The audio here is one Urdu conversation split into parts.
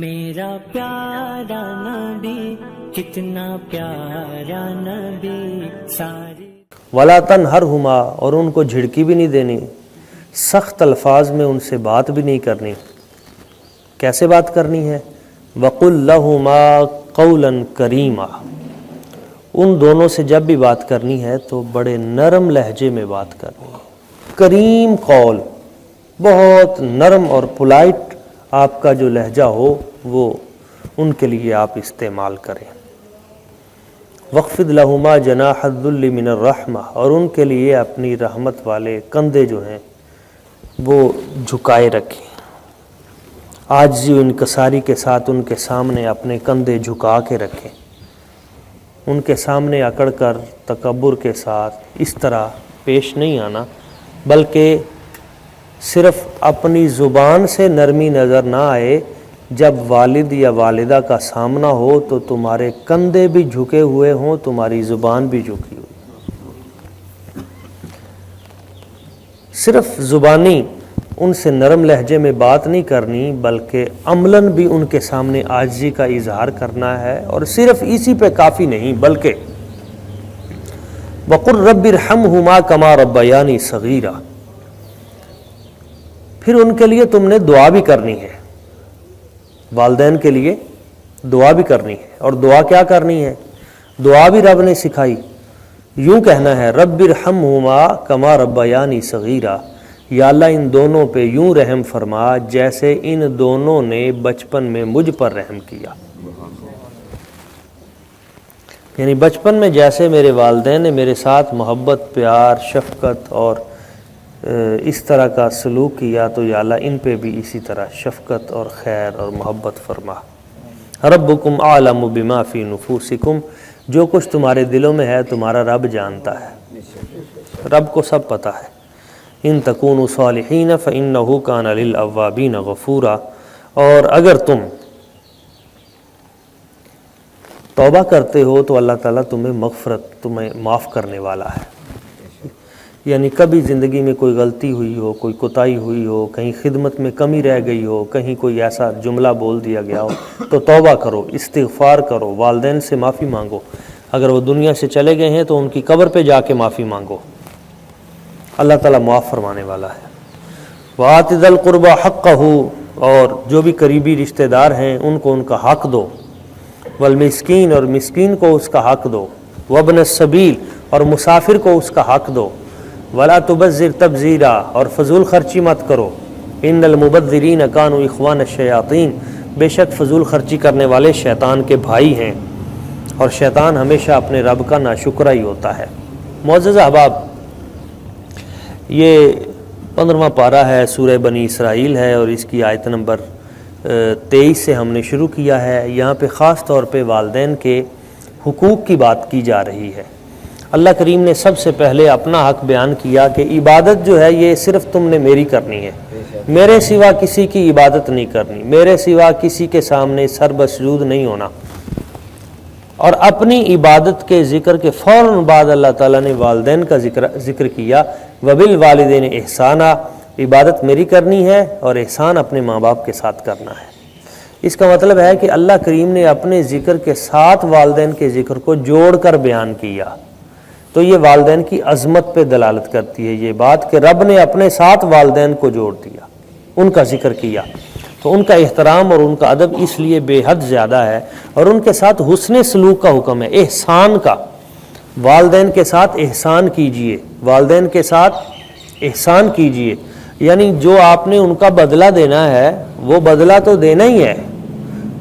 میرا پیارا نبی کتنا پیارا نبی ساری ولا تنہرہما، اور ان کو جھڑکی بھی نہیں دینی، سخت الفاظ میں ان سے بات بھی نہیں کرنی۔ کیسے بات کرنی ہے؟ وَقُلْ لَهُمَا قَوْلًا كَرِيمًا، ان دونوں سے جب بھی بات کرنی ہے تو بڑے نرم لہجے میں بات کرنی ہے۔ کریم قول، بہت نرم اور پولائٹ آپ کا جو لہجہ ہو وہ ان کے لیے آپ استعمال کریں۔ وَخْفِضْ لَهُمَا جَنَاحَ الذُّلِّ مِنَ الرَّحْمَةِ، اور ان کے لیے اپنی رحمت والے کندھے جو ہیں وہ جھکائے رکھیں، عاجزی و انکساری کے ساتھ ان کے سامنے اپنے کندھے جھکا کے رکھیں، ان کے سامنے اکڑ کر تکبر کے ساتھ اس طرح پیش نہیں آنا، بلکہ صرف اپنی زبان سے نرمی نظر نہ آئے، جب والد یا والدہ کا سامنا ہو تو تمہارے کندھے بھی جھکے ہوئے ہوں، تمہاری زبان بھی جھکی ہوئی۔ صرف زبانی ان سے نرم لہجے میں بات نہیں کرنی، بلکہ عملاً بھی ان کے سامنے عاجزی کا اظہار کرنا ہے، اور صرف اسی پہ کافی نہیں بلکہ وَقُلْ رَبِّ ارْحَمْهُمَا كَمَا رَبَّيَانِي صَغِيرًا، پھر ان کے لیے تم نے دعا بھی کرنی ہے، والدین کے لیے دعا بھی کرنی ہے۔ اور دعا کیا کرنی ہے؟ دعا بھی رب نے سکھائی، یوں کہنا ہے رب ارحمہما کما ربیانی صغیرا، یا اللہ ان دونوں پہ یوں رحم فرما جیسے ان دونوں نے بچپن میں مجھ پر رحم کیا۔ یعنی بچپن میں جیسے میرے والدین نے میرے ساتھ محبت، پیار، شفقت اور اس طرح کا سلوک کیا، تو یا اللہ ان پہ بھی اسی طرح شفقت اور خیر اور محبت فرما۔ ربکم اعلم بما فی نفوسکم، جو کچھ تمہارے دلوں میں ہے تمہارا رب جانتا ہے، رب کو سب پتہ ہے۔ ان تکونوا صالحین فانہ کان للاوابین غفورا، اور اگر تم توبہ کرتے ہو تو اللہ تعالیٰ تمہیں معاف کرنے والا ہے۔ یعنی کبھی زندگی میں کوئی غلطی ہوئی ہو، کوئی کوتاہی ہوئی ہو، کہیں خدمت میں کمی رہ گئی ہو، کہیں کوئی ایسا جملہ بول دیا گیا ہو تو توبہ کرو، استغفار کرو، والدین سے معافی مانگو، اگر وہ دنیا سے چلے گئے ہیں تو ان کی قبر پہ جا کے معافی مانگو، اللہ تعالیٰ معاف فرمانے والا ہے۔ وَآتِ ذَا الْقُرْبَى حَقَّهُ، اور جو بھی قریبی رشتہ دار ہیں ان کو ان کا حق دو، والمسکین، اور مسکین کو اس کا حق دو، وابن السبیل، اور مسافر کو اس کا حق دو، ولا تبذر تبذیرا، اور فضول خرچی مت کرو، ان المبذرین کانوا اخوان الشیاطین، بے شک فضول خرچی کرنے والے شیطان کے بھائی ہیں، اور شیطان ہمیشہ اپنے رب کا ناشکرا ہی ہوتا ہے۔ معزز احباب، یہ 15واں پارہ ہے، سورہ بنی اسرائیل ہے، اور اس کی آیت نمبر 23 سے ہم نے شروع کیا ہے۔ یہاں پہ خاص طور پہ والدین کے حقوق کی بات کی جا رہی ہے۔ اللہ کریم نے سب سے پہلے اپنا حق بیان کیا کہ عبادت جو ہے یہ صرف تم نے میری کرنی ہے، میرے سوا کسی کی عبادت نہیں کرنی، میرے سوا کسی کے سامنے سر بسجود نہیں ہونا۔ اور اپنی عبادت کے ذکر کے فوراً بعد اللہ تعالیٰ نے والدین کا ذکر کیا، وبالوالدین احسانا، عبادت میری کرنی ہے اور احسان اپنے ماں باپ کے ساتھ کرنا ہے۔ اس کا مطلب ہے کہ اللہ کریم نے اپنے ذکر کے ساتھ والدین کے ذکر کو جوڑ کر بیان کیا، تو یہ والدین کی عظمت پہ دلالت کرتی ہے یہ بات کہ رب نے اپنے ساتھ والدین کو جوڑ دیا، ان کا ذکر کیا، تو ان کا احترام اور ان کا ادب اس لیے بے حد زیادہ ہے، اور ان کے ساتھ حسن سلوک کا حکم ہے، احسان کا۔ والدین کے ساتھ احسان کیجئے، والدین کے ساتھ احسان کیجئے، یعنی جو آپ نے ان کا بدلہ دینا ہے وہ بدلہ تو دینا ہی ہے،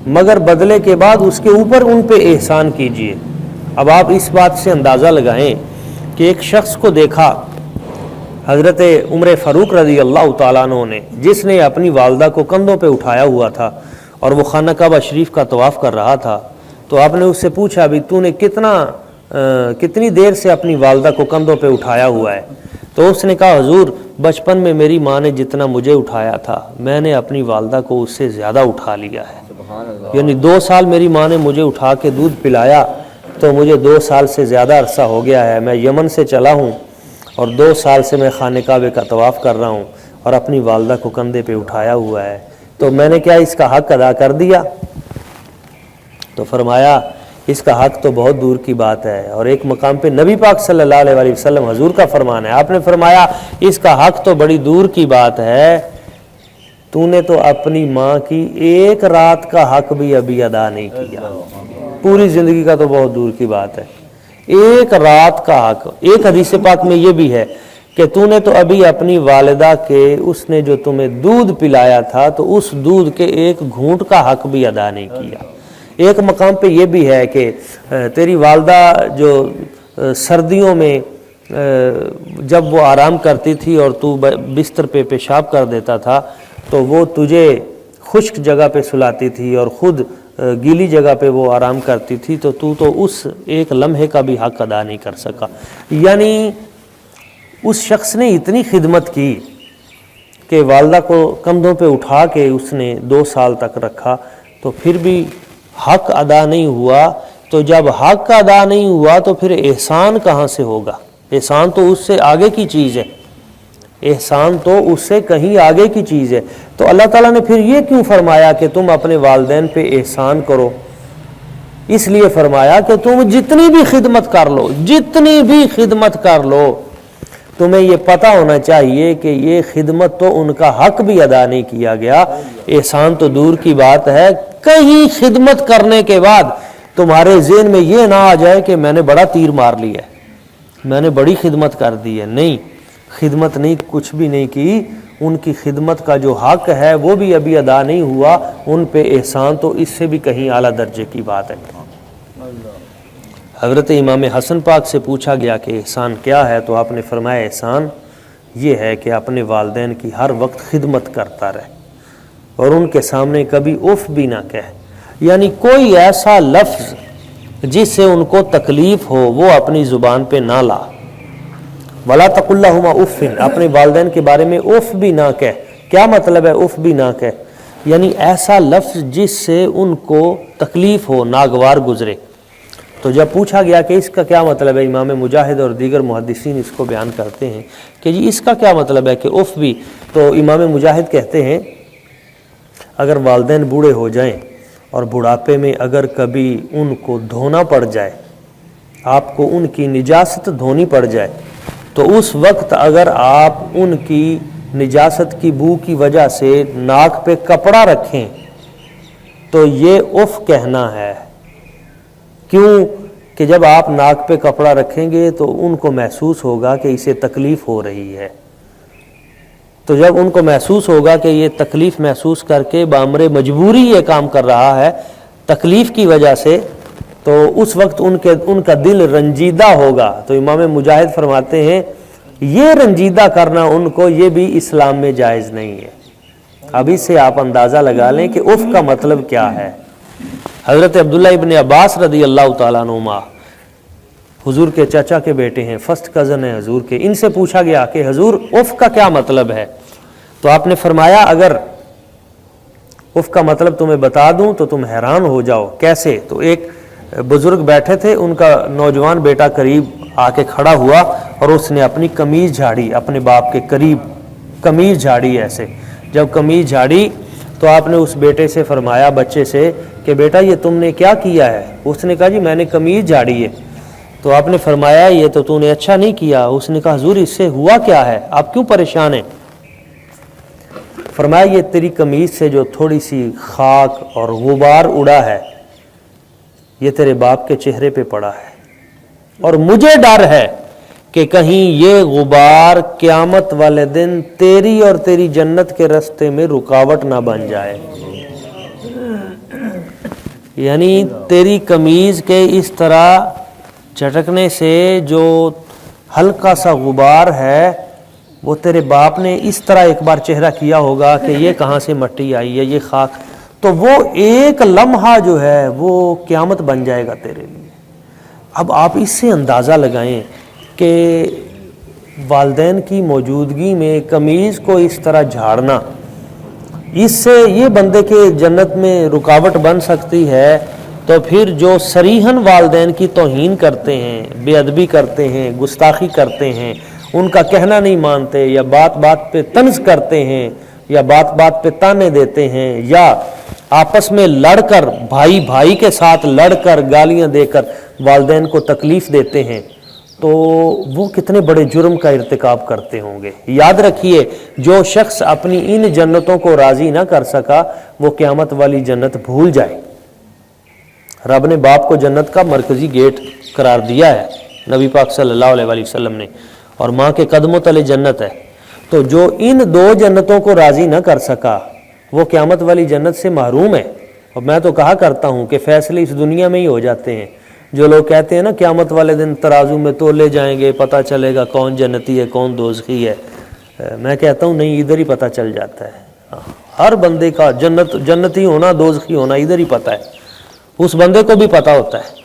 مگر بدلے کے بعد اس کے اوپر ان پہ احسان کیجئے۔ اب آپ اس بات سے اندازہ لگائیں کہ ایک شخص کو دیکھا حضرت عمر فاروق رضی اللہ تعالیٰ عنہ نے، جس نے اپنی والدہ کو کندھوں پہ اٹھایا ہوا تھا اور وہ خانہ کعبہ شریف کا طواف کر رہا تھا، تو آپ نے اس سے پوچھا بھی تو نے کتنی دیر سے اپنی والدہ کو کندھوں پہ اٹھایا ہوا ہے؟ تو اس نے کہا حضور بچپن میں میری ماں نے جتنا مجھے اٹھایا تھا میں نے اپنی والدہ کو اس سے زیادہ اٹھا لیا ہے، یعنی 2 سال میری ماں نے مجھے اٹھا کے دودھ پلایا تو مجھے 2 سال سے زیادہ عرصہ ہو گیا ہے، میں یمن سے چلا ہوں اور 2 سال سے میں خانہ کعبے کا طواف کر رہا ہوں اور اپنی والدہ کو کندھے پہ اٹھایا ہوا ہے۔ تو میں نے کیا اس کا حق ادا کر دیا؟ تو فرمایا اس کا حق تو بہت دور کی بات ہے. اور ایک مقام پہ نبی پاک صلی اللہ علیہ وآلہ وسلم حضور کا فرمان ہے، آپ نے فرمایا اس کا حق تو بڑی دور کی بات ہے، تو نے تو اپنی ماں کی ایک رات کا حق بھی ابھی ادا نہیں کیا. پوری زندگی کا تو بہت دور کی بات ہے، ایک رات کا حق. ایک حدیث پاک میں یہ بھی ہے کہ تو نے تو ابھی اپنی والدہ کے اس نے جو تمہیں دودھ پلایا تھا تو اس دودھ کے ایک گھونٹ کا حق بھی ادا نہیں کیا. ایک مقام پہ یہ بھی ہے کہ تیری والدہ جو سردیوں میں جب وہ آرام کرتی تھی اور تو بستر پہ پیشاب کر دیتا تھا تو وہ تجھے خشک جگہ پہ سلاتی تھی اور خود گیلی جگہ پہ وہ آرام کرتی تھی، تو اس ایک لمحے کا بھی حق ادا نہیں کر سکا. یعنی اس شخص نے اتنی خدمت کی کہ والدہ کو کندھوں پہ اٹھا کے اس نے 2 سال تک رکھا، تو پھر بھی حق ادا نہیں ہوا. تو جب حق ادا نہیں ہوا تو پھر احسان کہاں سے ہوگا؟ احسان تو اس سے آگے کی چیز ہے، احسان تو اس سے کہیں آگے کی چیز ہے. تو اللہ تعالیٰ نے پھر یہ کیوں فرمایا کہ تم اپنے والدین پہ احسان کرو؟ اس لیے فرمایا کہ تم جتنی بھی خدمت کر لو، جتنی بھی خدمت کر لو، تمہیں یہ پتہ ہونا چاہیے کہ یہ خدمت تو ان کا حق بھی ادا نہیں کیا گیا. احسان تو دور کی بات ہے، کہیں خدمت کرنے کے بعد تمہارے ذہن میں یہ نہ آ جائے کہ میں نے بڑا تیر مار لیا ہے، میں نے بڑی خدمت کر دی ہے. نہیں، خدمت نہیں، کچھ بھی نہیں کی. ان کی خدمت کا جو حق ہے وہ بھی ابھی ادا نہیں ہوا، ان پہ احسان تو اس سے بھی کہیں اعلیٰ درجے کی بات ہے. حضرت امام حسن پاک سے پوچھا گیا کہ احسان کیا ہے، تو آپ نے فرمایا احسان یہ ہے کہ اپنے والدین کی ہر وقت خدمت کرتا رہے اور ان کے سامنے کبھی اف بھی نہ کہے. یعنی کوئی ایسا لفظ جس سے ان کو تکلیف ہو وہ اپنی زبان پہ نہ لا. وَلَا تَقُلْ لَهُمَا اُفٍ، اپنے والدین کے بارے میں اف بھی نہ کہے. کیا مطلب ہے اف بھی نہ کہے؟ یعنی ایسا لفظ جس سے ان کو تکلیف ہو، ناگوار گزرے. تو جب پوچھا گیا کہ اس کا کیا مطلب ہے، امام مجاہد اور دیگر محدثین اس کو بیان کرتے ہیں کہ جی اس کا کیا مطلب ہے کہ اف بھی. تو امام مجاہد کہتے ہیں اگر والدین بوڑھے ہو جائیں اور بڑھاپے میں اگر کبھی ان کو دھونا پڑ جائے، آپ کو ان کی نجاست دھونی پڑ جائے، تو اس وقت اگر آپ ان کی نجاست کی بو کی وجہ سے ناک پہ کپڑا رکھیں تو یہ اف کہنا ہے. کیوں کہ جب آپ ناک پہ کپڑا رکھیں گے تو ان کو محسوس ہوگا کہ اسے تکلیف ہو رہی ہے. تو جب ان کو محسوس ہوگا کہ یہ تکلیف محسوس کر کے بامر مجبوری یہ کام کر رہا ہے تکلیف کی وجہ سے، تو اس وقت ان کا دل رنجیدہ ہوگا. تو امام مجاہد فرماتے ہیں یہ رنجیدہ کرنا ان کو یہ بھی اسلام میں جائز نہیں ہے. اب اس سے آپ اندازہ لگا لیں کہ اف کا مطلب کیا ہے. حضرت عبداللہ ابن عباس رضی اللہ تعالیٰ عنہما حضور کے چچا کے بیٹے ہیں، فرسٹ کزن ہیں حضور کے. ان سے پوچھا گیا کہ حضور اف کا کیا مطلب ہے؟ تو آپ نے فرمایا اگر اف کا مطلب تمہیں بتا دوں تو تم حیران ہو جاؤ. کیسے؟ تو ایک بزرگ بیٹھے تھے، ان کا نوجوان بیٹا قریب آ کے کھڑا ہوا اور اس نے اپنی قمیض جھاڑی، اپنے باپ کے قریب قمیض جھاڑی. ایسے جب قمیض جھاڑی تو آپ نے اس بیٹے سے فرمایا، بچے سے، کہ بیٹا یہ تم نے کیا کیا ہے؟ اس نے کہا جی میں نے قمیض جھاڑی ہے. تو آپ نے فرمایا یہ تو نے اچھا نہیں کیا. اس نے کہا حضور اس سے ہوا کیا ہے، آپ کیوں پریشان ہیں؟ فرمایا یہ تیری قمیض سے جو تھوڑی سی خاک اور غبار اڑا ہے یہ تیرے باپ کے چہرے پہ پڑا ہے، اور مجھے ڈر ہے کہ کہیں یہ غبار قیامت والے دن تیری اور تیری جنت کے راستے میں رکاوٹ نہ بن جائے. یعنی تیری قمیض کے اس طرح چٹکنے سے جو ہلکا سا غبار ہے وہ تیرے باپ نے اس طرح ایک بار چہرہ کیا ہوگا کہ یہ کہاں سے مٹی آئی ہے، یہ خاک، تو وہ ایک لمحہ جو ہے وہ قیامت بن جائے گا تیرے لیے. اب آپ اس سے اندازہ لگائیں کہ والدین کی موجودگی میں قمیض کو اس طرح جھاڑنا، اس سے یہ بندے کے جنت میں رکاوٹ بن سکتی ہے. تو پھر جو صریحاً والدین کی توہین کرتے ہیں، بے ادبی کرتے ہیں، گستاخی کرتے ہیں، ان کا کہنا نہیں مانتے یا بات بات پہ طنز کرتے ہیں، یا بات بات پہ تانے دیتے ہیں یا آپس میں لڑ کر بھائی بھائی کے ساتھ لڑ کر گالیاں دے کر والدین کو تکلیف دیتے ہیں تو وہ کتنے بڑے جرم کا ارتکاب کرتے ہوں گے۔ یاد رکھیے جو شخص اپنی ان جنتوں کو راضی نہ کر سکا وہ قیامت والی جنت بھول جائے۔ رب نے باپ کو جنت کا مرکزی گیٹ قرار دیا ہے نبی پاک صلی اللہ علیہ وآلہ وسلم نے، اور ماں کے قدموں تلے جنت ہے۔ تو جو ان دو جنتوں کو راضی نہ کر سکا وہ قیامت والی جنت سے محروم ہے۔ اور میں تو کہا کرتا ہوں کہ فیصلے اس دنیا میں ہی ہو جاتے ہیں۔ جو لوگ کہتے ہیں نا قیامت والے دن ترازو میں تولے جائیں گے، پتہ چلے گا کون جنتی ہے کون دوزخی ہے، میں کہتا ہوں نہیں، ادھر ہی پتہ چل جاتا ہے۔ ہر بندے کا جنتی ہونا دوزخی ہونا ادھر ہی پتہ ہے، اس بندے کو بھی پتہ ہوتا ہے،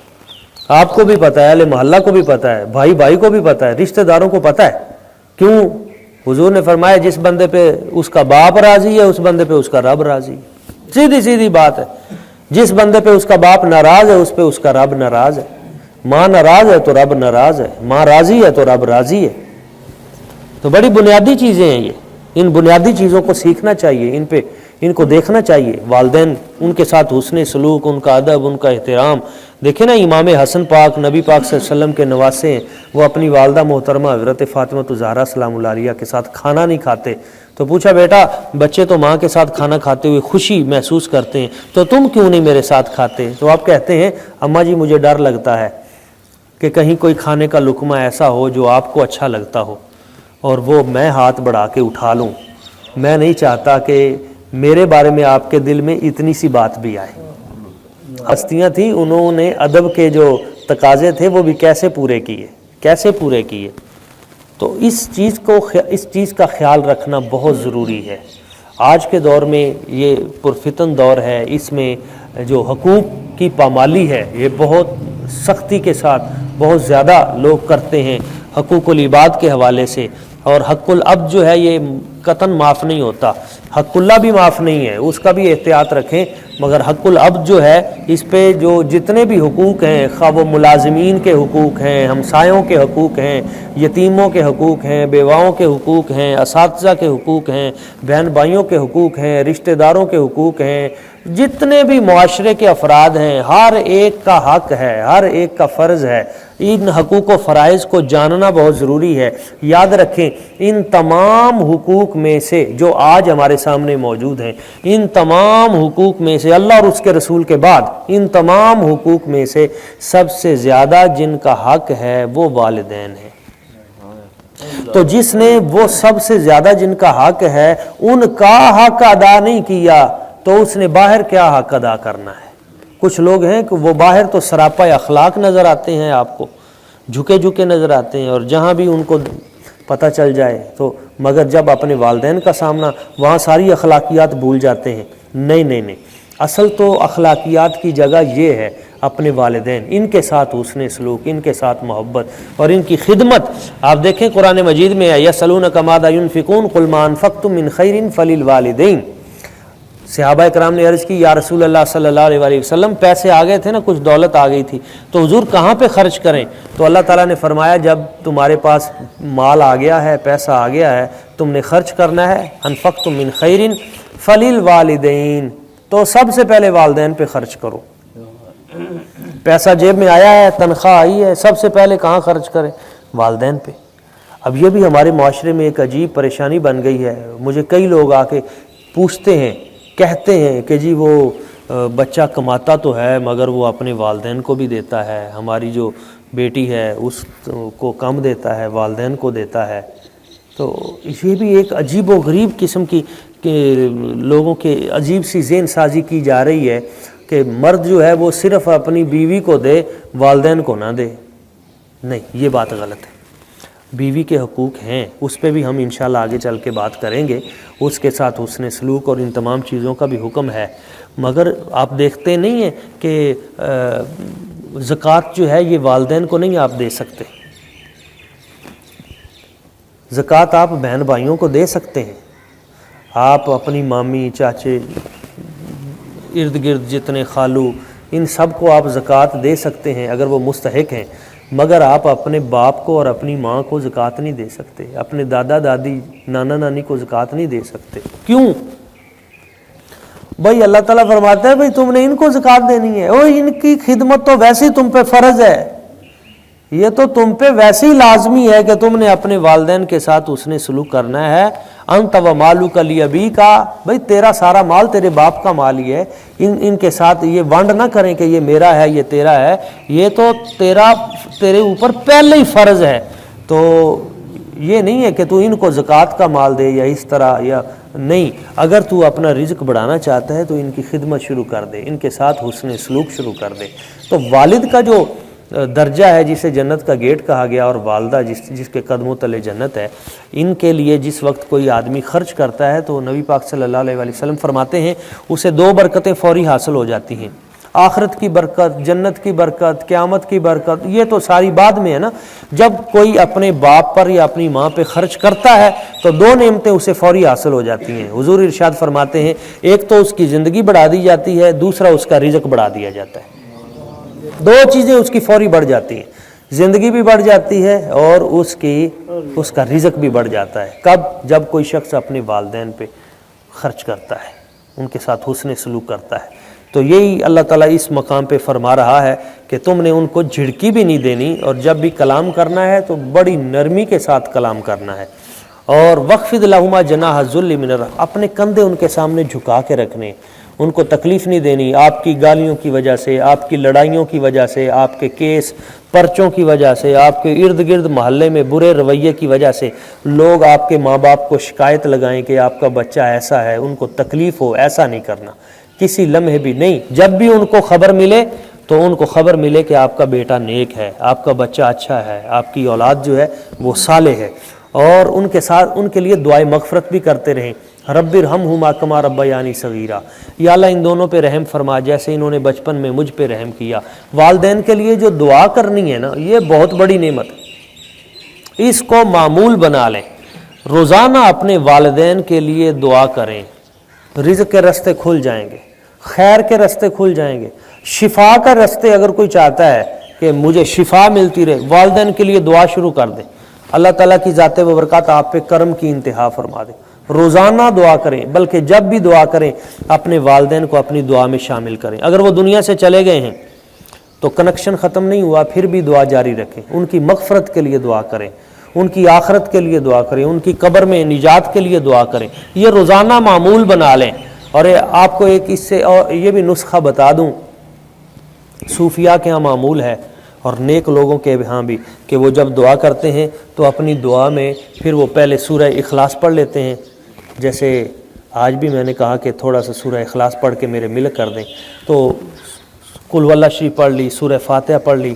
آپ کو بھی پتہ ہے، اہل محلہ کو بھی پتہ ہے، بھائی بھائی کو بھی پتہ ہے، رشتہ داروں کو پتہ ہے۔ کیوں؟ حضور نے فرمایا جس بندے پہ اس کا باپ راضی ہے اس بندے پہ اس کا رب راضی ہے۔ سیدھی سیدھی بات ہے، جس بندے پہ اس کا باپ ناراض ہے اس پہ اس کا رب ناراض ہے۔ ماں ناراض ہے تو رب ناراض ہے، ماں راضی ہے تو رب راضی ہے۔ تو بڑی بنیادی چیزیں ہیں یہ، ان بنیادی چیزوں کو سیکھنا چاہیے، ان کو دیکھنا چاہیے۔ والدین ان کے ساتھ حسن سلوک، ان کا ادب، ان کا احترام۔ دیکھیں نا امام حسن پاک نبی پاک صلی اللہ علیہ وسلم کے نواسے ہیں، وہ اپنی والدہ محترمہ حضرت فاطمہ الزہرا سلام اللہ علیہا کے ساتھ کھانا نہیں کھاتے، تو پوچھا بیٹا بچے تو ماں کے ساتھ کھانا کھاتے ہوئے خوشی محسوس کرتے ہیں تو تم کیوں نہیں میرے ساتھ کھاتے؟ تو آپ کہتے ہیں اماں جی مجھے ڈر لگتا ہے کہ کہیں کوئی کھانے کا لقمہ ایسا ہو جو آپ کو اچھا لگتا ہو اور وہ میں ہاتھ بڑھا کے اٹھا لوں، میں نہیں چاہتا کہ میرے بارے میں آپ کے دل میں اتنی سی بات بھی آئے۔ ہستیاں تھیں، انہوں نے ادب کے جو تقاضے تھے وہ بھی کیسے پورے کیے۔ تو اس چیز کا خیال رکھنا بہت ضروری ہے۔ آج کے دور میں یہ پرفتن دور ہے، اس میں جو حقوق کی پامالی ہے یہ بہت سختی کے ساتھ بہت زیادہ لوگ کرتے ہیں حقوق العباد کے حوالے سے، اور حق الاب جو ہے یہ قطعاً معاف نہیں ہوتا، حق اللہ بھی معاف نہیں ہے، اس کا بھی احتیاط رکھیں، مگر حق الاب جو ہے اس پہ جو جتنے بھی حقوق ہیں، خواہ وہ ملازمین کے حقوق ہیں، ہمسایوں کے حقوق ہیں، یتیموں کے حقوق ہیں، بیواؤں کے حقوق ہیں، اساتذہ کے حقوق ہیں، بہن بھائیوں کے حقوق ہیں، رشتہ داروں کے حقوق ہیں، جتنے بھی معاشرے کے افراد ہیں، ہر ایک کا حق ہے، ہر ایک کا فرض ہے۔ ان حقوق و فرائض کو جاننا بہت ضروری ہے۔ یاد رکھیں ان تمام حقوق میں سے جو آج ہمارے سامنے موجود ہیں، ان تمام حقوق میں سے اللہ اور اس کے رسول کے بعد ان تمام حقوق میں سے سب سے زیادہ جن کا حق ہے وہ والدین ہیں۔ تو جس نے وہ سب سے زیادہ جن کا حق ہے ان کا حق ادا نہیں کیا تو اس نے باہر کیا حق ادا کرنا ہے؟ کچھ لوگ ہیں کہ وہ باہر تو سراپا اخلاق نظر آتے ہیں، آپ کو جھکے نظر آتے ہیں، اور جہاں بھی ان کو پتہ چل جائے تو، مگر جب اپنے والدین کا سامنا وہاں ساری اخلاقیات بھول جاتے ہیں۔ نہیں، اصل تو اخلاقیات کی جگہ یہ ہے اپنے والدین، ان کے ساتھ حسن سلوک، ان کے ساتھ محبت اور ان کی خدمت۔ آپ دیکھیں قرآن مجید میں ہے یسألونک ماذا ينفقون قل ما انفقتم من خیر فللوالدین۔ صحابہ کرام نے عرض کی یا رسول اللہ صلی اللہ علیہ وآلہ وسلم پیسے آ گئے تھے نا، کچھ دولت آ گئی تھی، تو حضور کہاں پہ خرچ کریں؟ تو اللہ تعالیٰ نے فرمایا جب تمہارے پاس مال آ گیا ہے، پیسہ آ گیا ہے، تم نے خرچ کرنا ہے، انفقتم من خیر فللوالدین، تو سب سے پہلے والدین پہ خرچ کرو۔ پیسہ جیب میں آیا ہے، تنخواہ آئی ہے، سب سے پہلے کہاں خرچ کریں؟ والدین پہ۔ اب یہ بھی ہمارے معاشرے میں ایک عجیب پریشانی بن گئی ہے۔ مجھے کئی لوگ آ کے پوچھتے ہیں، کہتے ہیں کہ جی وہ بچہ کماتا تو ہے مگر وہ اپنے والدین کو بھی دیتا ہے، ہماری جو بیٹی ہے اس کو کم دیتا ہے، والدین کو دیتا ہے۔ تو یہ بھی ایک عجیب و غریب قسم کی کہ لوگوں کے عجیب سی ذہن سازی کی جا رہی ہے کہ مرد جو ہے وہ صرف اپنی بیوی کو دے، والدین کو نہ دے۔ نہیں، یہ بات غلط ہے۔ بیوی کے حقوق ہیں، اس پہ بھی ہم انشاءاللہ آگے چل کے بات کریں گے، اس کے ساتھ حسن سلوک اور ان تمام چیزوں کا بھی حکم ہے، مگر آپ دیکھتے نہیں ہیں کہ زکوٰۃ جو ہے یہ والدین کو نہیں آپ دے سکتے، زکوٰۃ آپ بہن بھائیوں کو دے سکتے ہیں، آپ اپنی مامی چاچے ارد گرد جتنے خالو ان سب کو آپ زکوٰۃ دے سکتے ہیں اگر وہ مستحق ہیں، مگر آپ اپنے باپ کو اور اپنی ماں کو زکوٰۃ نہیں دے سکتے، اپنے دادا دادی نانا نانی کو زکوٰۃ نہیں دے سکتے۔ کیوں؟ بھائی اللہ تعالیٰ فرماتا ہے بھائی تم نے ان کو زکوٰۃ دینی ہے، اور ان کی خدمت تو ویسے ہی تم پہ فرض ہے، یہ تو تم پہ ویسے ہی لازمی ہے کہ تم نے اپنے والدین کے ساتھ اس نے سلوک کرنا ہے۔ انت و مالک لابیک، بھائی تیرا سارا مال تیرے باپ کا مال ہی ہے، ان کے ساتھ یہ ونڈ نہ کریں کہ یہ میرا ہے یہ تیرا ہے، یہ تو تیرے اوپر پہلے ہی فرض ہے۔ تو یہ نہیں ہے کہ تو ان کو زکوٰۃ کا مال دے یا اس طرح، یا نہیں، اگر تو اپنا رزق بڑھانا چاہتا ہے تو ان کی خدمت شروع کر دے، ان کے ساتھ حسن سلوک شروع کر دے۔ تو والد کا جو درجہ ہے جسے جنت کا گیٹ کہا گیا، اور والدہ جس کے قدموں تلے جنت ہے، ان کے لیے جس وقت کوئی آدمی خرچ کرتا ہے تو نبی پاک صلی اللہ علیہ وسلم فرماتے ہیں اسے 2 برکتیں فوری حاصل ہو جاتی ہیں، آخرت کی برکت، جنت کی برکت، قیامت کی برکت۔ یہ تو ساری بعد میں ہے نا۔ جب کوئی اپنے باپ پر یا اپنی ماں پہ خرچ کرتا ہے تو 2 نعمتیں اسے فوری حاصل ہو جاتی ہیں۔ حضور ارشاد فرماتے ہیں ایک تو اس کی زندگی بڑھا دی جاتی ہے، دوسرا اس کا رزق بڑھا دیا جاتا ہے۔ 2 چیزیں اس کی فوری بڑھ جاتی ہیں، زندگی بھی بڑھ جاتی ہے اور اس کا رزق بھی بڑھ جاتا ہے۔ کب؟ جب کوئی شخص اپنے والدین پہ خرچ کرتا ہے، ان کے ساتھ حسن سلوک کرتا ہے۔ تو یہی اللہ تعالیٰ اس مقام پہ فرما رہا ہے کہ تم نے ان کو جھڑکی بھی نہیں دینی، اور جب بھی کلام کرنا ہے تو بڑی نرمی کے ساتھ کلام کرنا ہے۔ اور وَخْفِضْ لَهُمَا جَنَاحَ الذُّلِّ مِنَ الرَّحْمَةِ، اپنے کندھے ان کے سامنے جھکا کے رکھنے، ان کو تکلیف نہیں دینی۔ آپ کی گالیوں کی وجہ سے، آپ کی لڑائیوں کی وجہ سے، آپ کے کیس پرچوں کی وجہ سے، آپ کے ارد گرد محلے میں برے رویے کی وجہ سے لوگ آپ کے ماں باپ کو شکایت لگائیں کہ آپ کا بچہ ایسا ہے، ان کو تکلیف ہو، ایسا نہیں کرنا کسی لمحے بھی نہیں۔ جب بھی ان کو خبر ملے تو ان کو خبر ملے کہ آپ کا بیٹا نیک ہے، آپ کا بچہ اچھا ہے، آپ کی اولاد جو ہے وہ صالح ہے، اور ان کے ساتھ ان کے لیے دعائے مغفرت بھی کرتے رہیں۔ رب ارحمہما کما ربیانی صغیرا، یا اللہ ان دونوں پہ رحم فرما جیسے انہوں نے بچپن میں مجھ پہ رحم کیا۔ والدین کے لیے جو دعا کرنی ہے نا، یہ بہت بڑی نعمت ہے، اس کو معمول بنا لیں۔ روزانہ اپنے والدین کے لیے دعا کریں، رزق کے راستے کھل جائیں گے، خیر کے راستے کھل جائیں گے، شفا کا راستے۔ اگر کوئی چاہتا ہے کہ مجھے شفا ملتی رہے، والدین کے لیے دعا شروع کر دیں، اللہ تعالیٰ کی ذات و برکات آپ پہ کرم کی انتہا فرما دیں۔ روزانہ دعا کریں، بلکہ جب بھی دعا کریں اپنے والدین کو اپنی دعا میں شامل کریں۔ اگر وہ دنیا سے چلے گئے ہیں تو کنیکشن ختم نہیں ہوا، پھر بھی دعا جاری رکھیں، ان کی مغفرت کے لیے دعا کریں، ان کی آخرت کے لیے دعا کریں، ان کی قبر میں نجات کے لیے دعا کریں۔ یہ روزانہ معمول بنا لیں۔ اور آپ کو ایک اس سے اور یہ بھی نسخہ بتا دوں، صوفیاء کے ہاں معمول ہے اور نیک لوگوں کے ہاں بھی، کہ وہ جب دعا کرتے ہیں تو اپنی دعا میں پھر وہ پہلے سورہ اخلاص پڑھ لیتے ہیں۔ جیسے آج بھی میں نے کہا کہ تھوڑا سا سورہ اخلاص پڑھ کے میرے ملک کر دیں، تو قل واللہ شریف پڑھ لی، سورہ فاتحہ پڑھ لی،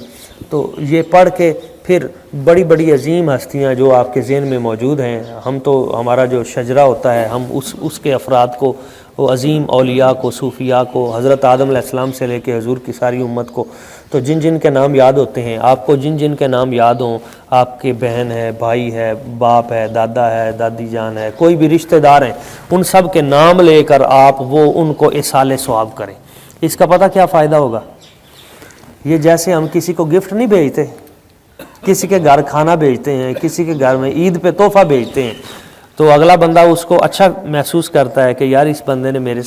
تو یہ پڑھ کے پھر بڑی بڑی عظیم ہستیاں جو آپ کے ذہن میں موجود ہیں، ہم تو ہمارا جو شجرہ ہوتا ہے ہم اس کے افراد کو، وہ عظیم اولیاء کو، صوفیاء کو، حضرت آدم علیہ السلام سے لے کے حضور کی ساری امت کو، تو جن جن کے نام یاد ہوتے ہیں آپ کو، جن جن کے نام یاد ہوں، آپ کے بہن ہے، بھائی ہے، باپ ہے، دادا ہے، دادی جان ہے، کوئی بھی رشتہ دار ہیں، ان سب کے نام لے کر آپ وہ ان کو ایصال ثواب کریں۔ اس کا پتہ کیا فائدہ ہوگا؟ یہ جیسے ہم کسی کو گفٹ نہیں بھیجتے، کسی کے گھر کھانا بھیجتے ہیں، کسی کے گھر میں عید پہ تحفہ بھیجتے ہیں، تو اگلا بندہ اس کو اچھا محسوس کرتا ہے کہ یار اس بندے نے میرے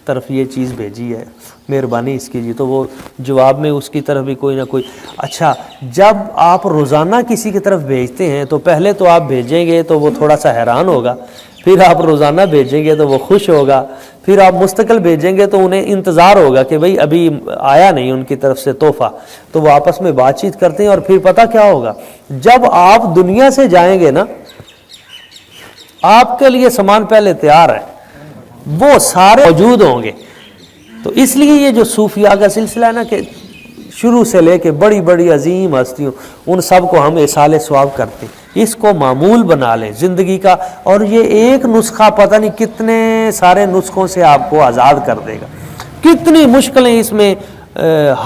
طرف یہ چیز بھیجی ہے، مہربانی اس کی جی، تو وہ جواب میں اس کی طرف بھی کوئی نہ کوئی۔ اچھا، جب آپ روزانہ کسی کی طرف بھیجتے ہیں تو پہلے تو آپ بھیجیں گے تو وہ تھوڑا سا حیران ہوگا، پھر آپ روزانہ بھیجیں گے تو وہ خوش ہوگا، پھر آپ مستقل بھیجیں گے تو انہیں انتظار ہوگا کہ بھئی ابھی آیا نہیں ان کی طرف سے تحفہ، تو وہ آپس میں بات چیت کرتے ہیں۔ اور پھر پتہ کیا ہوگا؟ جب آپ دنیا سے جائیں گے نا، آپ کے لیے سامان پہلے تیار ہے، وہ سارے موجود ہوں گے۔ تو اس لیے یہ جو صوفیاء کا سلسلہ ہے نا، کہ شروع سے لے کے بڑی بڑی عظیم ہستیوں، ان سب کو ہم ایصال ثواب کرتے ہیں۔ اس کو معمول بنا لیں زندگی کا، اور یہ ایک نسخہ پتہ نہیں کتنے سارے نسخوں سے آپ کو آزاد کر دے گا۔ کتنی مشکلیں اس میں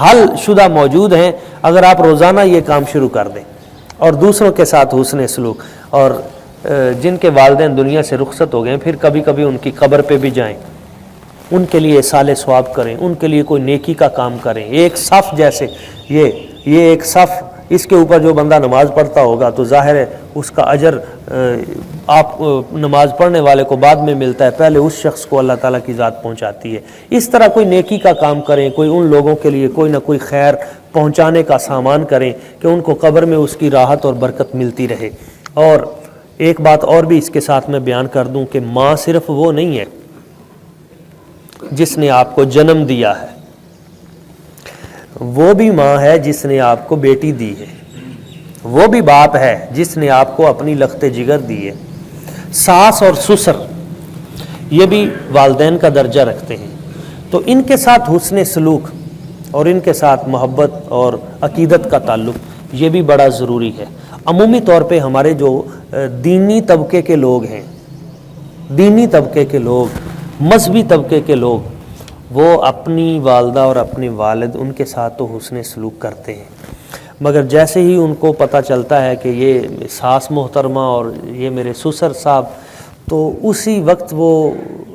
حل شدہ موجود ہیں اگر آپ روزانہ یہ کام شروع کر دیں۔ اور دوسروں کے ساتھ حسن سلوک، اور جن کے والدین دنیا سے رخصت ہو گئے ہیں پھر کبھی کبھی ان کی قبر پہ بھی جائیں، ان کے لیے ایصال ثواب کریں، ان کے لیے کوئی نیکی کا کام کریں۔ ایک صف جیسے یہ ایک صف اس کے اوپر جو بندہ نماز پڑھتا ہوگا تو ظاہر ہے اس کا اجر آپ نماز پڑھنے والے کو بعد میں ملتا ہے، پہلے اس شخص کو اللہ تعالیٰ کی ذات پہنچاتی ہے۔ اس طرح کوئی نیکی کا کام کریں، کوئی ان لوگوں کے لیے کوئی نہ کوئی خیر پہنچانے کا سامان کریں کہ ان کو قبر میں اس کی راحت اور برکت ملتی رہے۔ اور ایک بات اور بھی اس کے ساتھ میں بیان کر دوں کہ ماں صرف وہ نہیں ہے جس نے آپ کو جنم دیا ہے، وہ بھی ماں ہے جس نے آپ کو بیٹی دی ہے، وہ بھی باپ ہے جس نے آپ کو اپنی لخت جگر دی ہے۔ ساس اور سسر یہ بھی والدین کا درجہ رکھتے ہیں، تو ان کے ساتھ حسن سلوک اور ان کے ساتھ محبت اور عقیدت کا تعلق یہ بھی بڑا ضروری ہے۔ عمومی طور پہ ہمارے جو دینی طبقے کے لوگ ہیں، دینی طبقے کے لوگ، مذہبی طبقے کے لوگ، وہ اپنی والدہ اور اپنے والد ان کے ساتھ تو حسن سلوک کرتے ہیں، مگر جیسے ہی ان کو پتہ چلتا ہے کہ یہ ساس محترمہ اور یہ میرے سسر صاحب، تو اسی وقت وہ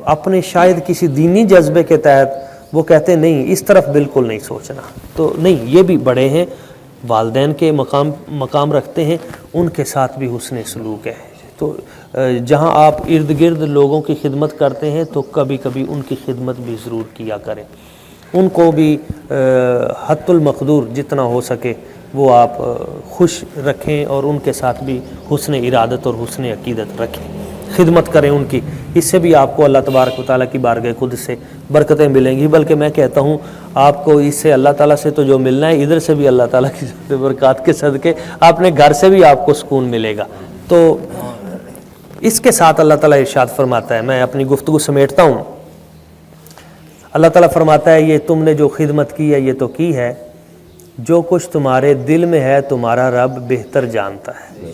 اپنے شاید کسی دینی جذبے کے تحت وہ کہتے ہیں نہیں اس طرف بالکل نہیں سوچنا، تو نہیں، یہ بھی بڑے ہیں، والدین کے مقام رکھتے ہیں، ان کے ساتھ بھی حسن سلوک ہے۔ تو جہاں آپ ارد گرد لوگوں کی خدمت کرتے ہیں تو کبھی کبھی ان کی خدمت بھی ضرور کیا کریں، ان کو بھی حد المقدور جتنا ہو سکے وہ آپ خوش رکھیں اور ان کے ساتھ بھی حسن ارادت اور حسن عقیدت رکھیں، خدمت کریں ان کی۔ اس سے بھی آپ کو اللہ تبارک و تعالیٰ کی بارگاہ قدس سے برکتیں ملیں گی، بلکہ میں کہتا ہوں آپ کو اس سے اللہ تعالیٰ سے تو جو ملنا ہے، ادھر سے بھی اللہ تعالیٰ کی برکات کے صدقے اپنے گھر سے بھی آپ کو سکون ملے گا۔ تو اس کے ساتھ اللہ تعالیٰ ارشاد فرماتا ہے، میں اپنی گفتگو سمیٹتا ہوں، اللہ تعالیٰ فرماتا ہے یہ تم نے جو خدمت کی ہے یہ تو کی ہے، جو کچھ تمہارے دل میں ہے تمہارا رب بہتر جانتا ہے۔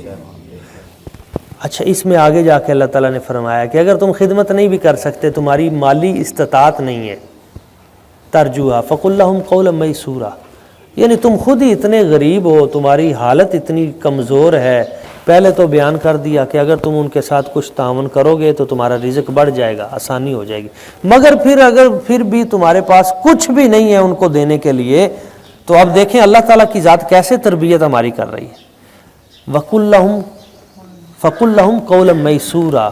اچھا، اس میں آگے جا کے اللہ تعالیٰ نے فرمایا کہ اگر تم خدمت نہیں بھی کر سکتے، تمہاری مالی استطاعت نہیں ہے، ترجوہا فقل لہم قولا میسورا، یعنی تم خود ہی اتنے غریب ہو، تمہاری حالت اتنی کمزور ہے، پہلے تو بیان کر دیا کہ اگر تم ان کے ساتھ کچھ تعاون کرو گے تو تمہارا رزق بڑھ جائے گا، آسانی ہو جائے گی، مگر پھر بھی تمہارے پاس کچھ بھی نہیں ہے ان کو دینے کے لیے، تو اب دیکھیں اللہ تعالیٰ کی ذات کیسے تربیت ہماری کر رہی ہے۔ فقل لہم قولا میسورا،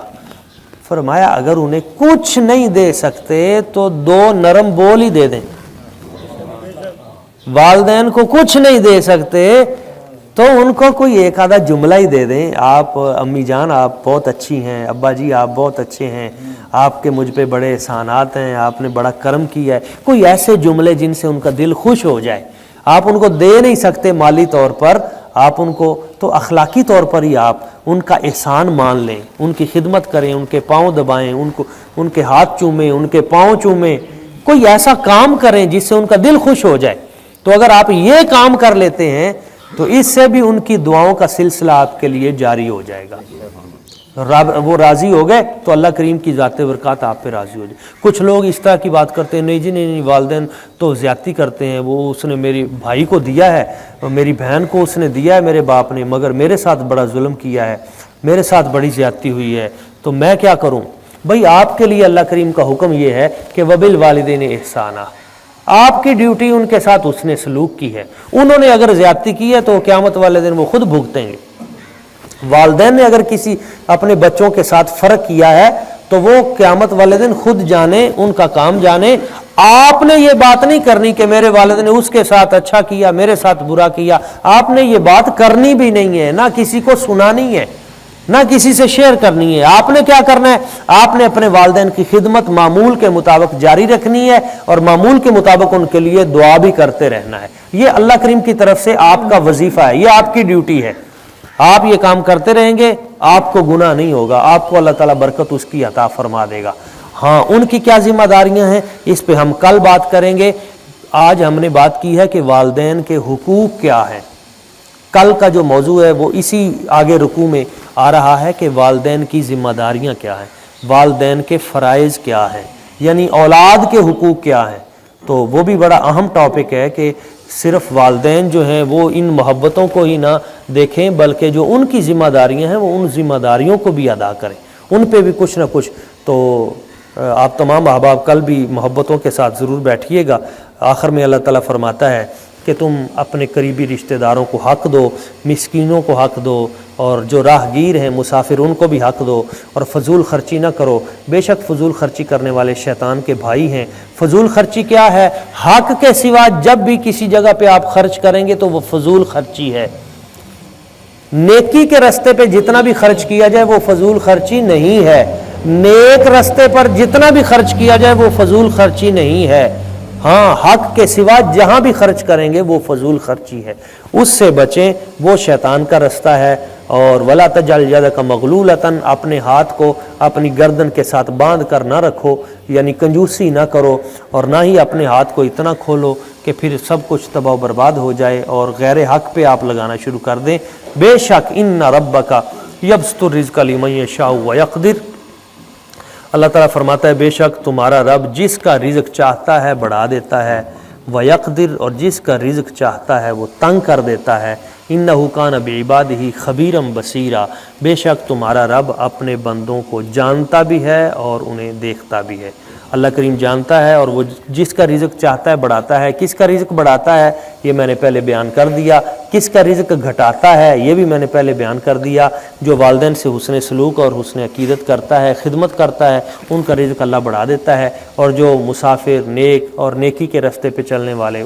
فرمایا اگر انہیں کچھ نہیں دے سکتے تو دو نرم بول ہی دے دیں، والدین کو کچھ نہیں دے سکتے تو ان کو کوئی ایک آدھا جملہ ہی دے دیں، آپ امی جان آپ بہت اچھی ہیں، ابا جی آپ بہت اچھے ہیں، آپ کے مجھ پہ بڑے احسانات ہیں، آپ نے بڑا کرم کیا ہے، کوئی ایسے جملے جن سے ان کا دل خوش ہو جائے۔ آپ ان کو دے نہیں سکتے مالی طور پر، آپ ان کو تو اخلاقی طور پر ہی آپ ان کا احسان مان لیں، ان کی خدمت کریں، ان کے پاؤں دبائیں، ان کے ہاتھ چومیں، ان کے پاؤں چومیں، کوئی ایسا کام کریں جس سے ان کا دل خوش ہو جائے۔ تو اگر آپ یہ کام کر لیتے ہیں تو اس سے بھی ان کی دعاؤں کا سلسلہ آپ کے لیے جاری ہو جائے گا، وہ راضی ہو گئے تو اللہ کریم کی ذات برکات آپ پہ راضی ہو جائے۔ کچھ لوگ اس طرح کی بات کرتے ہیں، نہیں جی نہیں، والدین تو زیادتی کرتے ہیں، وہ اس نے میری بھائی کو دیا ہے، میری بہن کو اس نے دیا ہے میرے باپ نے، مگر میرے ساتھ بڑا ظلم کیا ہے، میرے ساتھ بڑی زیادتی ہوئی ہے، تو میں کیا کروں؟ بھئی آپ کے لیے اللہ کریم کا حکم یہ ہے کہ وبالوالدین احسانا، آپ کی ڈیوٹی ان کے ساتھ اس نے سلوک کی ہے، انہوں نے اگر زیادتی کی ہے تو قیامت والے دن وہ خود بھگتیں گے۔ والدین نے اگر کسی اپنے بچوں کے ساتھ فرق کیا ہے تو وہ قیامت والے دن خود جانے، ان کا کام جانے۔ آپ نے یہ بات نہیں کرنی کہ میرے والد نے اس کے ساتھ اچھا کیا، میرے ساتھ برا کیا، آپ نے یہ بات کرنی بھی نہیں ہے، نہ کسی کو سنانی ہے، نہ کسی سے شیئر کرنی ہے۔ آپ نے کیا کرنا ہے؟ آپ نے اپنے والدین کی خدمت معمول کے مطابق جاری رکھنی ہے اور معمول کے مطابق ان کے لیے دعا بھی کرتے رہنا ہے۔ یہ اللہ کریم کی طرف سے آپ کا وظیفہ ہے، یہ آپ کی ڈیوٹی ہے۔ آپ یہ کام کرتے رہیں گے، آپ کو گناہ نہیں ہوگا، آپ کو اللہ تعالیٰ برکت اس کی عطا فرما دے گا۔ ہاں، ان کی کیا ذمہ داریاں ہیں اس پہ ہم کل بات کریں گے۔ آج ہم نے بات کی ہے کہ والدین کے حقوق کیا ہیں، کل کا جو موضوع ہے وہ اسی آگے رکوع میں آ رہا ہے کہ والدین کی ذمہ داریاں کیا ہیں، والدین کے فرائض کیا ہیں، یعنی اولاد کے حقوق کیا ہیں۔ تو وہ بھی بڑا اہم ٹاپک ہے کہ صرف والدین جو ہیں وہ ان محبتوں کو ہی نہ دیکھیں، بلکہ جو ان کی ذمہ داریاں ہیں وہ ان ذمہ داریوں کو بھی ادا کریں، ان پہ بھی کچھ نہ کچھ۔ تو آپ تمام احباب کل بھی محبتوں کے ساتھ ضرور بیٹھیے گا۔ آخر میں اللہ تعالیٰ فرماتا ہے کہ تم اپنے قریبی رشتہ داروں کو حق دو، مسکینوں کو حق دو، اور جو راہ گیر ہیں مسافر ان کو بھی حق دو، اور فضول خرچی نہ کرو، بے شک فضول خرچی کرنے والے شیطان کے بھائی ہیں۔ فضول خرچی کیا ہے؟ حق کے سوا جب بھی کسی جگہ پہ آپ خرچ کریں گے تو وہ فضول خرچی ہے۔ نیکی کے رستے پہ جتنا بھی خرچ کیا جائے وہ فضول خرچی نہیں ہے، نیک رستے پر جتنا بھی خرچ کیا جائے وہ فضول خرچی نہیں ہے۔ ہاں، حق کے سوا جہاں بھی خرچ کریں گے وہ فضول خرچی ہے، اس سے بچیں، وہ شیطان کا رستہ ہے۔ اور وَلَا تَجْعَلْ يَدَكَ مَغْلُولَةً، اپنے ہاتھ کو اپنی گردن کے ساتھ باندھ کر نہ رکھو، یعنی کنجوسی نہ کرو، اور نہ ہی اپنے ہاتھ کو اتنا کھولو کہ پھر سب کچھ تباہ و برباد ہو جائے اور غیر حق پہ آپ لگانا شروع کر دیں۔ بے شک اِنَّ رَبَّكَ يَبْسُطُ الرِّزْقَ لِمَن يَشَاءُ وَيَقْدِرُ، اللہ تعالیٰ فرماتا ہے بے شک تمہارا رب جس کا رزق چاہتا ہے بڑھا دیتا ہے، وَيَقْدِرُ، اور جس کا رزق چاہتا ہے وہ تنگ کر دیتا ہے۔ اِنَّهُ كَانَ بِعِبَادِهِ خَبِيرًا بَصِيرًا، بے شک تمہارا رب اپنے بندوں کو جانتا بھی ہے اور انہیں دیکھتا بھی ہے۔ اللہ کریم جانتا ہے، اور وہ جس کا رزق چاہتا ہے بڑھاتا ہے۔ کس کا رزق بڑھاتا ہے یہ میں نے پہلے بیان کر دیا، کس کا رزق گھٹاتا ہے یہ بھی میں نے پہلے بیان کر دیا۔ جو والدین سے حسن سلوک اور حسن عقیدت کرتا ہے، خدمت کرتا ہے، ان کا رزق اللہ بڑھا دیتا ہے، اور جو مسافر، نیک اور نیکی کے راستے پہ چلنے والے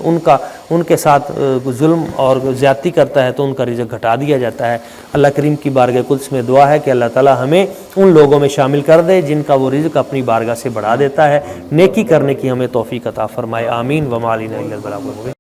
ان کے ساتھ ظلم اور زیادتی کرتا ہے تو ان کا رزق گھٹا دیا جاتا ہے۔ اللہ کریم کی بارگاہ قدس میں دعا ہے کہ اللہ تعالیٰ ہمیں ان لوگوں میں شامل کر دے جن کا وہ رزق اپنی بارگاہ سے بڑھا دیتا ہے، نیکی کرنے کی ہمیں توفیق عطا فرمائے، آمین۔ وما علینا الا البلاغ المبین۔